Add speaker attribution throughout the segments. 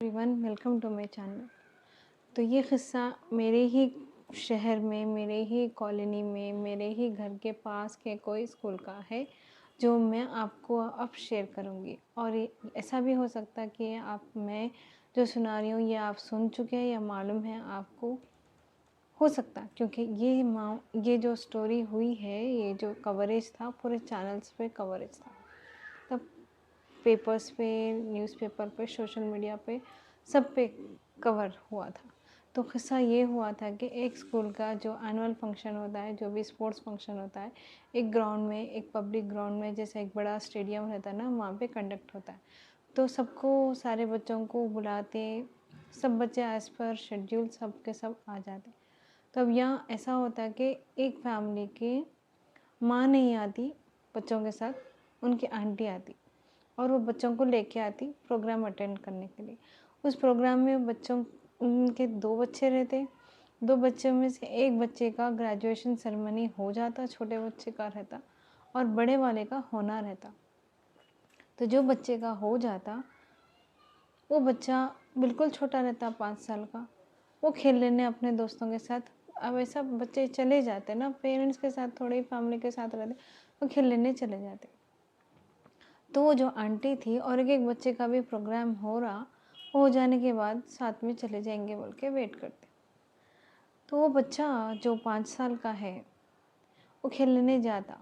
Speaker 1: Everyone, welcome to my channel. तो ये क़िस्सा मेरे ही शहर में, मेरे ही कॉलोनी में, मेरे ही घर के पास के कोई स्कूल का है, जो मैं आपको अब शेयर करूँगी। और ये ऐसा भी हो सकता है कि मैं जो सुना रही हूँ ये आप सुन चुके हैं या मालूम है आपको, हो सकता है, क्योंकि ये जो स्टोरी हुई है, ये जो कवरेज था पूरे चैनल्स पे कवरेज था। तब पेपर्स पे, न्यूज़पेपर पे, सोशल मीडिया पे, सब पे कवर हुआ था। तो क़िस्सा ये हुआ था कि एक स्कूल का जो एनुअल फंक्शन होता है, जो भी स्पोर्ट्स फंक्शन होता है, एक ग्राउंड में, एक पब्लिक ग्राउंड में, जैसे एक बड़ा स्टेडियम रहता है ना, वहाँ पे कंडक्ट होता है। तो सबको, सारे बच्चों को बुलाते, सब बच्चे एज़ पर शेड्यूल सब के सब आ जाते। तो अब यहाँ ऐसा होता है कि एक फैमिली की माँ नहीं आती बच्चों के साथ, उनकी आंटी आती और वो बच्चों को लेके आती प्रोग्राम अटेंड करने के लिए। उस प्रोग्राम में बच्चों उनके 2 बच्चे रहते, 2 बच्चों में से एक बच्चे का ग्रेजुएशन सेरेमनी हो जाता, छोटे बच्चे का रहता और बड़े वाले का होना रहता। तो जो बच्चे का हो जाता, वो बच्चा बिल्कुल छोटा रहता, 5 साल का। वो खेल लेने अपने दोस्तों के साथ, अब ऐसा बच्चे चले जाते ना, पेरेंट्स के साथ थोड़ी फैमिली के साथ रहते, वो खेल लेने चले जाते। तो वो जो आंटी थी और एक-एक बच्चे का भी प्रोग्राम हो रहा, वो हो जाने के बाद साथ में चले जाएंगे बोल के वेट करते। तो वो बच्चा जो 5 साल का है, वो खेलने जाता,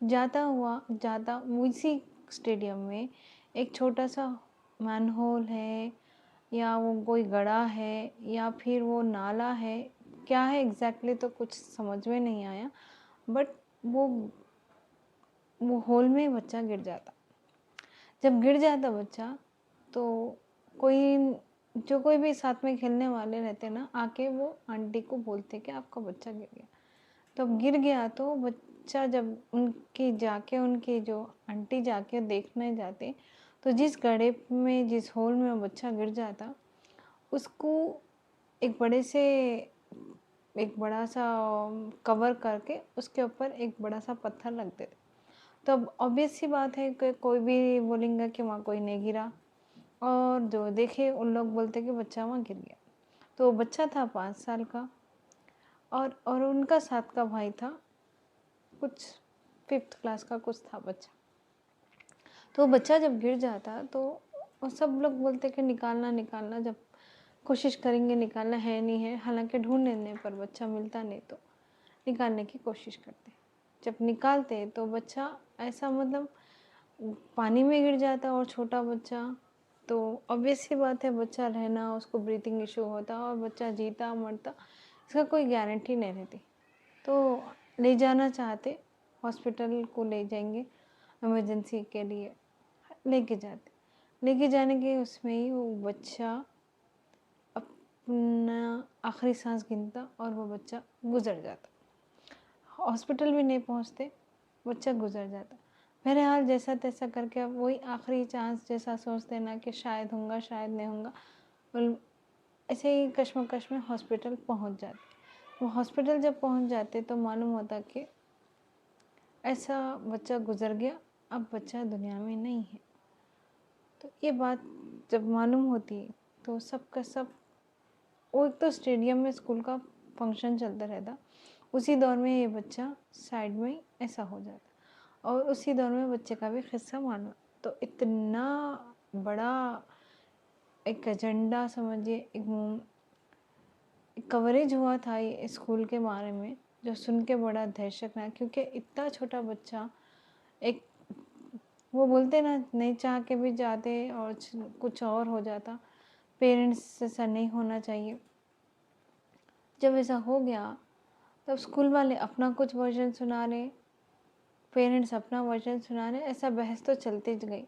Speaker 1: जाता उसी स्टेडियम में एक छोटा सा मैनहोल है, या वो कोई गड्ढा है, या फिर वो नाला है, क्या है एग्जैक्टली तो कुछ समझ में नहीं आया। बट वो वो होल में बच्चा गिर जाता। जब गिर जाता बच्चा, तो कोई भी साथ में खेलने वाले रहते ना, आके वो आंटी को बोलते कि आपका बच्चा गिर गया। तो अब गिर गया तो बच्चा, जब उनकी जो आंटी जाके देखने जाते, तो जिस गड्ढे में, जिस होल में वो बच्चा गिर जाता, उसको एक बड़ा सा कवर करके उसके ऊपर एक बड़ा सा पत्थर रख देते। तो अब ऑब्वियस सी बात है कि कोई भी बोलेंगे कि वहाँ कोई नहीं गिरा, और जो देखे उन लोग बोलते कि बच्चा वहाँ गिर गया। तो बच्चा था 5 साल का, और उनका साथ का भाई था, कुछ 5th क्लास का कुछ था बच्चा। तो बच्चा जब गिर जाता, तो वो सब लोग बोलते कि निकालना निकालना, जब कोशिश करेंगे निकालना है नहीं है, हालांकि ढूंढने पर बच्चा मिलता नहीं, तो निकालने की कोशिश करते। जब निकालते तो बच्चा ऐसा, मतलब पानी में गिर जाता, और छोटा बच्चा, तो ऑब्वियस सी बात है, बच्चा रहना, उसको ब्रीथिंग इशू होता, और बच्चा जीता मरता इसका कोई गारंटी नहीं रहती। तो ले जाना चाहते, हॉस्पिटल को ले जाएंगे इमरजेंसी के लिए, लेके जाने के उसमें ही वो बच्चा अपना आखिरी सांस गिनता और वो बच्चा गुजर जाता। हॉस्पिटल भी नहीं पहुंचते, बच्चा गुजर जाता। बहरहाल जैसा तैसा करके अब वही आखिरी चांस जैसा सोचते ना कि शायद होगा शायद नहीं होगा, ऐसे ही कश्मकश में हॉस्पिटल पहुंच जाते। वो हॉस्पिटल जब पहुंच जाते तो मालूम होता कि ऐसा बच्चा गुजर गया, अब बच्चा दुनिया में नहीं है। तो ये बात जब मालूम होती है, तो सब का सब, वो एक तो स्टेडियम में स्कूल का फंक्शन चलता रहता, उसी दौर में ये बच्चा साइड में ऐसा हो जाता, और उसी दौर में बच्चे का भी क़िस्सा मालूम। तो इतना बड़ा एक एजेंडा समझिए, एक कवरेज हुआ था ये स्कूल के बारे में, जो सुन के बड़ा दहशत है, क्योंकि इतना छोटा बच्चा, एक वो बोलते ना, नहीं चाह के भी जाते और कुछ और हो जाता। पेरेंट्स से ऐसा नहीं होना चाहिए। जब ऐसा हो गया, तब स्कूल वाले अपना कुछ वर्जन सुना रहे, पेरेंट्स अपना वर्जन सुना रहे, ऐसा बहस तो चलती गई।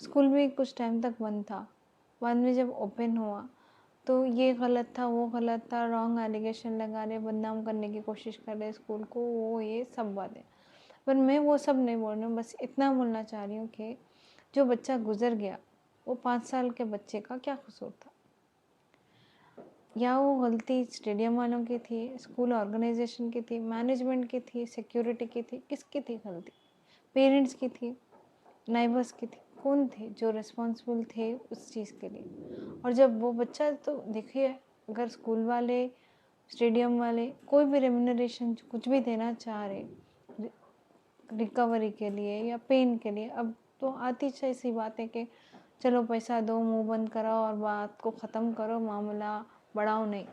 Speaker 1: स्कूल भी कुछ टाइम तक बंद था। बाद में जब ओपन हुआ, तो ये गलत था, वो गलत था, रॉन्ग एलिगेशन लगा रहे, बदनाम करने की कोशिश कर रहे स्कूल को, वो ये सब बातें। पर मैं वो सब नहीं बोल रही हूँ, बस इतना बोलना चाह रही हूँ कि जो बच्चा गुजर गया, वो 5 साल के बच्चे का क्या कसूर था? या वो गलती स्टेडियम वालों की थी, स्कूल ऑर्गेनाइजेशन की थी, मैनेजमेंट की थी, सिक्योरिटी की थी, किसकी थी गलती? पेरेंट्स की थी, नाइबर्स की थी? कौन थे जो रिस्पॉन्सिबल थे उस चीज़ के लिए। और जब वो बच्चा, तो देखिए अगर स्कूल वाले, स्टेडियम वाले कोई भी रेम्यूनरेशन कुछ भी देना चाह रहे रिकवरी के लिए या पेन के लिए, अब तो आती सी बात है कि चलो पैसा दो, मुंह बंद कराओ और बात को ख़त्म करो, मामला बढ़ाओ नहीं।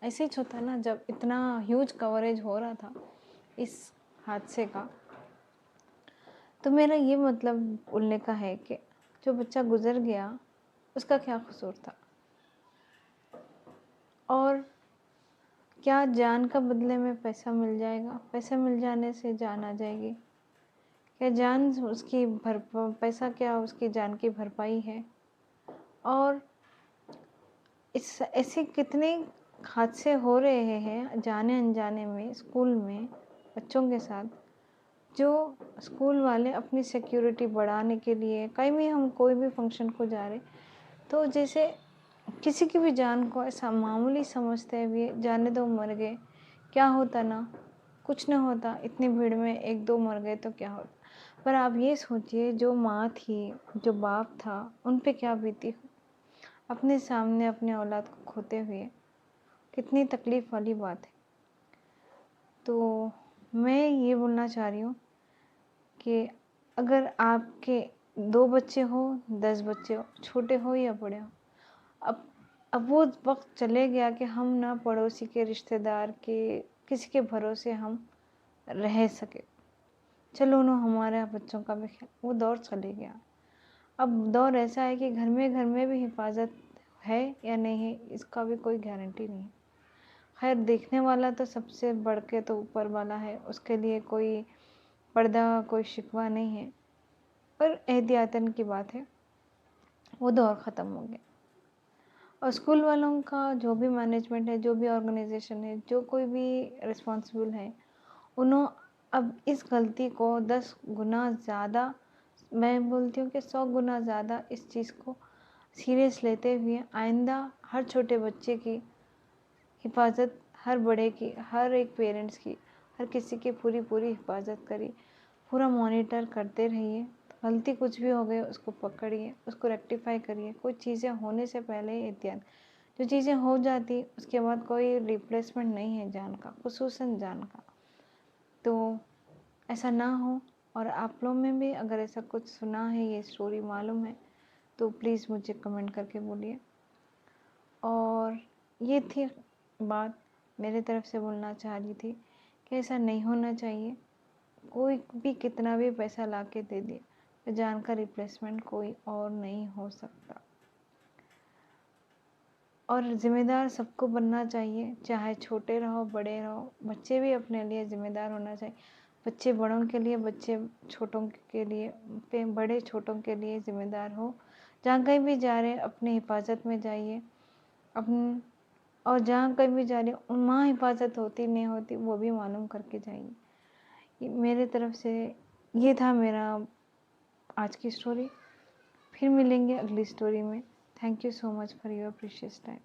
Speaker 1: ऐसे ही होता ना, जब इतना ह्यूज कवरेज हो रहा था इस हादसे का, तो मेरा ये मतलब बोलने का है कि जो बच्चा गुजर गया उसका क्या कसूर था, और क्या जान का बदले में पैसा मिल जाएगा? पैसा मिल जाने से जान आ जाएगी क्या? जान उसकी पैसा क्या उसकी जान की भरपाई है? और इस ऐसे कितने हादसे हो रहे हैं जाने अनजाने में स्कूल में बच्चों के साथ, जो स्कूल वाले अपनी सिक्योरिटी बढ़ाने के लिए, कहीं भी हम कोई भी फंक्शन को जा रहे, तो जैसे किसी की भी जान को ऐसा मामूली समझते हुए जाने दो, मर गए, क्या होता ना, कुछ ना होता, इतनी भीड़ में एक दो मर गए तो क्या होता। पर आप ये सोचिए, जो माँ थी, जो बाप था, उन पे क्या बीती हो अपने सामने अपने औलाद को खोते हुए। कितनी तकलीफ़ वाली बात है। तो मैं ये बोलना चाह रही हूँ कि अगर आपके 2 बच्चे हो, 10 बच्चे हो, छोटे हो या बड़े हो, अब वो वक़्त चले गया कि हम ना पड़ोसी के, रिश्तेदार के, किसी के भरोसे हम रह सके। चलो ना, हमारे बच्चों का भी ख्याल, वो दौर चले गया। अब दौर ऐसा है कि घर में भी हिफाज़त है या नहीं है, इसका भी कोई गारंटी नहीं है। खैर, देखने वाला तो सबसे बढ़ के तो ऊपर वाला है, उसके लिए कोई पर्दा, कोई शिकवा नहीं है, पर एहतियातन की बात है, वो दौर ख़त्म हो गया। और स्कूल वालों का जो भी मैनेजमेंट है, जो भी ऑर्गेनाइजेशन है, जो कोई भी रिस्पॉन्सिबल है, उन्हों अब इस गलती को 10 गुना ज़्यादा, मैं बोलती हूँ कि 100 गुना ज़्यादा इस चीज़ को सीरियस लेते हुए आइंदा हर छोटे बच्चे की हिफाजत, हर बड़े की, हर एक पेरेंट्स की, हर किसी की पूरी हिफाजत करिए, पूरा मॉनिटर करते रहिए। गलती कुछ भी हो गई उसको पकड़िए, उसको रेक्टिफाई करिए। कोई चीज़ें होने से पहले ही एहतियात, जो चीज़ें हो जाती उसके बाद कोई रिप्लेसमेंट नहीं है जान का, खुसूसन जान का। तो ऐसा ना हो। और आप लोग में भी अगर ऐसा कुछ सुना है, ये स्टोरी मालूम है, तो प्लीज़ मुझे कमेंट करके बोलिए। और ये थी बात, मेरे तरफ से बोलना चाह रही थी कि ऐसा नहीं होना चाहिए। कोई भी कितना भी पैसा ला के दे दे, तो जान का रिप्लेसमेंट कोई और नहीं हो सकता। और ज़िम्मेदार सबको बनना चाहिए, चाहे छोटे रहो, बड़े रहो। बच्चे भी अपने लिए ज़िम्मेदार होना चाहिए। बच्चे बड़ों के लिए, बच्चे छोटों के लिए, बड़े छोटों के लिए ज़िम्मेदार हो। जहाँ कहीं भी जा रहे हैं अपनी हिफाजत में जाइए, और जहाँ कहीं भी जा रहे हो वहाँ हिफाजत होती नहीं होती वो भी मालूम करके जाइए। मेरे तरफ से ये था मेरा आज की स्टोरी। फिर मिलेंगे अगली स्टोरी में। Thank you so much for your precious time.